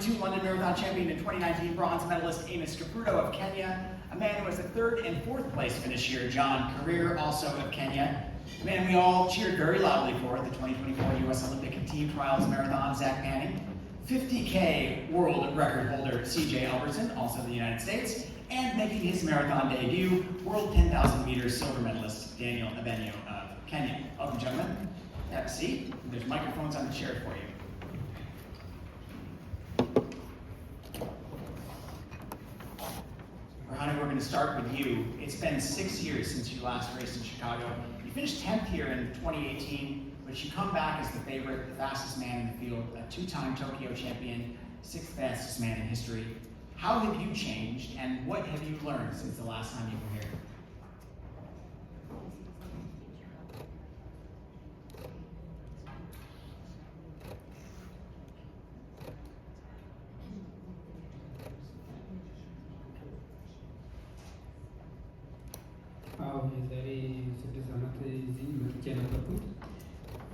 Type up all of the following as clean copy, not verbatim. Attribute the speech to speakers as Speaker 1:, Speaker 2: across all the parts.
Speaker 1: 2 London Marathon champion and 2019 bronze medalist Amos Kipruto of Kenya. A man who was the 3rd and 4th place finisher, John Korir, also of Kenya. The man we all cheered very loudly for at the 2024 U.S. Olympic and Team Trials Marathon, Zach Panning. 50K world record holder CJ Albertson, also of the United States. And making his marathon debut, world 10,000 meters silver medalist Daniel Ebenyo of Kenya. Welcome, gentlemen. Have a seat. There's microphones on the chair for you. Birhanu, we're going to start with you. It's been 6 years since you last raced in Chicago. You finished 10th here in 2018, but you come back as the favorite, the fastest man in the field, a 2-time Tokyo champion, 6th fastest man in history. How have you changed, and what have you learned since the last time you were here?
Speaker 2: የዛሬ 6 ዓመት እዚህ መጥቼ ነበርኩት።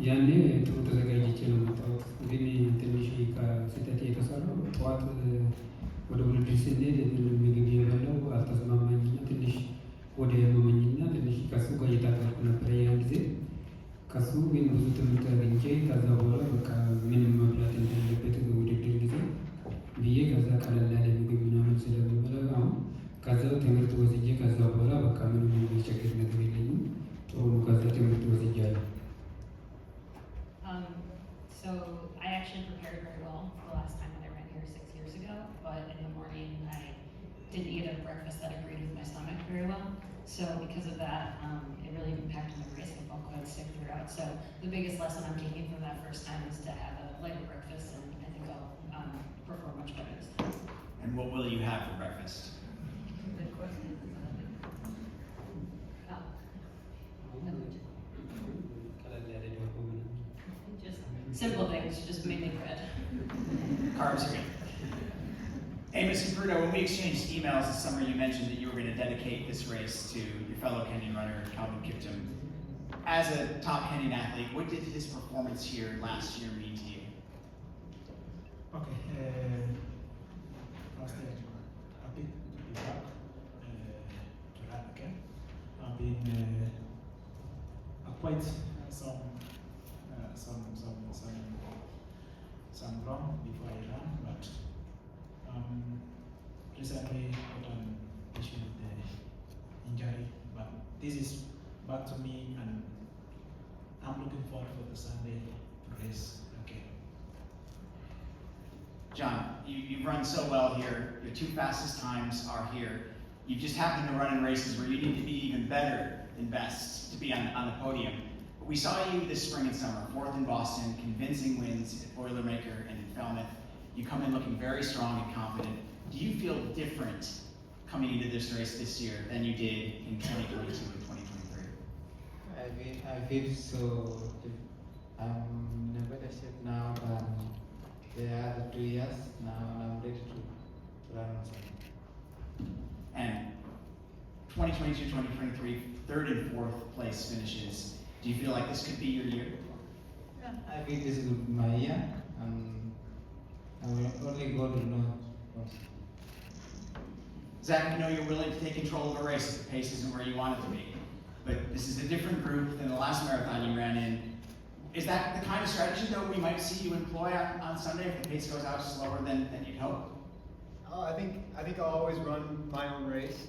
Speaker 2: ያኔ ጥሩ ተዘጋጅቼ ነው መጣሁት። ግን ትንሽ ከስህተት የተሰራው ጠዋት ወደ ውድድር ስንሄድ ምግብ የበላው አልተስማማኝና ትንሽ ወደ ያመመኝና ትንሽ ከሱ ጋር እየታገልኩ ነበር። ያን ጊዜ ከሱ ግን ብዙ ትምህርት አግኝቼ ከዛ በኋላ በቃ ምንም መብላት እንደሌለበት ውድድር ጊዜ ብዬ ከዛ ቀለል ያለ ምግብ ምናምን ስለምበላ አሁን ከዛው ትምህርት ወስጄ ከዛ በኋላ በቃ ምንም የሚቸግር ነገር የለኝም። ጥሩ ከዛ ትምህርት ወስጃለሁ።
Speaker 3: So I actually prepared very well for the last time that I went here 6 years ago, but in the morning I didn't eat a breakfast that agreed with my stomach very well. So because of that, it really impacted my race. I felt quite sick throughout. So the biggest lesson I'm taking from that first time is to have a lighter breakfast, and I think I'll perform much better this time.
Speaker 1: And what will you have for breakfast?
Speaker 3: Good question. Just simple things, just mainly bread.
Speaker 1: Carbs are good. Amos Kipruto, when we exchanged emails this summer, you mentioned that you were going to dedicate this race to your fellow Kenyan runner, Calvin Kiptum. As a top Kenyan athlete, what did his performance here last year mean to you?
Speaker 4: Okay, first happy to be back to run again. I've been quite some wrong before I ran, but recently I got an issue with the injury, but this is back to me, and I'm looking forward for the Sunday race again.
Speaker 1: John, you've run so well here. Your 2 fastest times are here. You just happen to run in races where you need to be even better than best to be on the podium. But we saw you this spring and summer, 4th in Boston, convincing wins at Boilermaker and in Falmouth. You come in looking very strong and confident. Do you feel different coming into this race this year than you did in 2022 and 2023?
Speaker 5: I feel so. I'm in a better shape now than the other 2 years. Now I'm ready to run on Sunday.
Speaker 1: And 2022, 2023, 3rd and 4th place finishes. Do you feel like this could be your year?
Speaker 5: Yeah, I feel this is my year, and only God will know.
Speaker 1: Zach, you know you're willing to take control of a race if the pace isn't where you want it to be. But this is a different group than the last marathon you ran in. Is that the kind of strategy, though, we might see you employ on Sunday if the pace goes out slower than you'd hope?
Speaker 6: I think I'll always run my own race,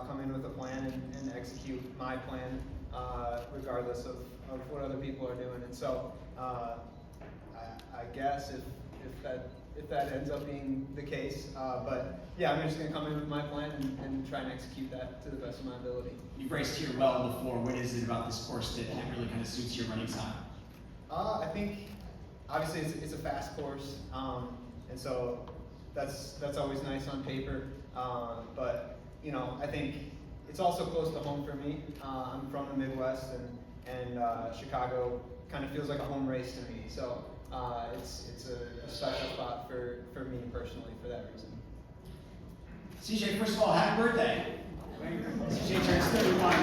Speaker 6: come in with a plan and execute my plan, regardless of what other people are doing. And so, I guess if that ends up being the case, but yeah, I'm just going to come in with my plan and try and execute that to the best of my ability.
Speaker 1: You've raced here well before. What is it about this course that really kind of suits your running style?
Speaker 6: I think obviously it's a fast course, and so that's always nice on paper. But you know, I think it's also close to home for me. I'm from the Midwest, and Chicago kind of feels like a home race to me. So it's a special spot for me personally for that reason.
Speaker 1: CJ, first of all, happy birthday. CJ turns 31.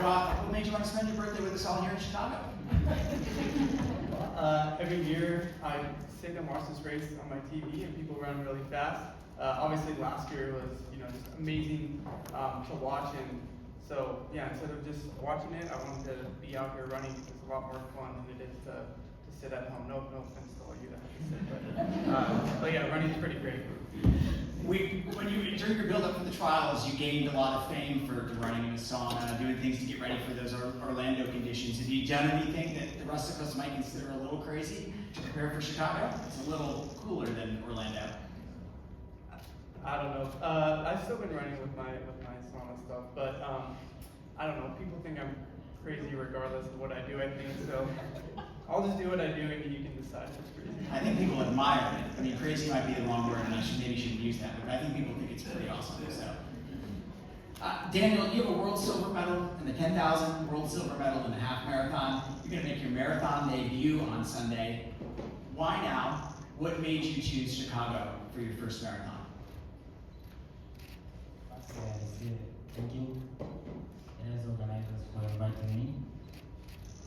Speaker 1: What made you want to spend your birthday with us all here in Chicago?
Speaker 7: Every year I sit and watch this race on my TV and people run really fast. Obviously last year was, just amazing to watch, and so yeah, instead of just watching it, I wanted to be out here running because it's a lot more fun than it is to sit at home. No offense to all you that have to sit, but yeah, running's pretty great.
Speaker 1: During your build-up for the trials, you gained a lot of fame for running in the sauna, doing things to get ready for those Orlando conditions. Have you done anything that the rest of us might consider a little crazy to prepare for Chicago? It's a little cooler than Orlando.
Speaker 7: I don't know. I've still been running with my sauna stuff, but I don't know. People think I'm crazy regardless of what I do. I think so. I'll just do what I do, and you can decide if it's crazy.
Speaker 1: I think people admire it. I mean, crazy might be the wrong word, and I maybe shouldn't use that, but I think people think it's pretty awesome. So, Daniel, you have a world silver medal in the 10,000, world silver medal in the half marathon. You're going to make your marathon debut on Sunday. Why now? What made you choose Chicago for your first marathon?
Speaker 5: Thank you, as organizers, for inviting me.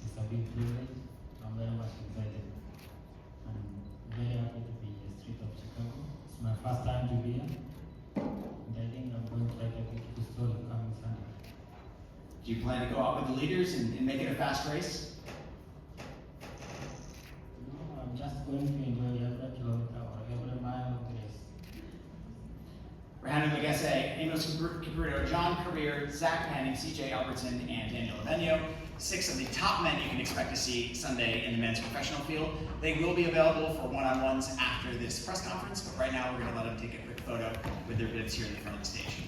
Speaker 5: It's a big privilege. I'm very much excited. I'm very happy to be in the street of Chicago. It's my first time to be here, and I think I'm going to write a beautiful story coming Sunday.
Speaker 1: Do you plan to go out with the leaders and make it a fast race?
Speaker 5: No, I'm just going to enjoy every kilometer or every mile of the race.
Speaker 1: Birhanu Legese, Amos Kipruto, John Korir, Panning, CJ Albertson, and Daniel Ebenyo, 6 of the top men you can expect to see Sunday in the men's professional field. They will be available for one-on-ones after this press conference, but right now we're going to let them take a quick photo with their bibs here in the front of the stage.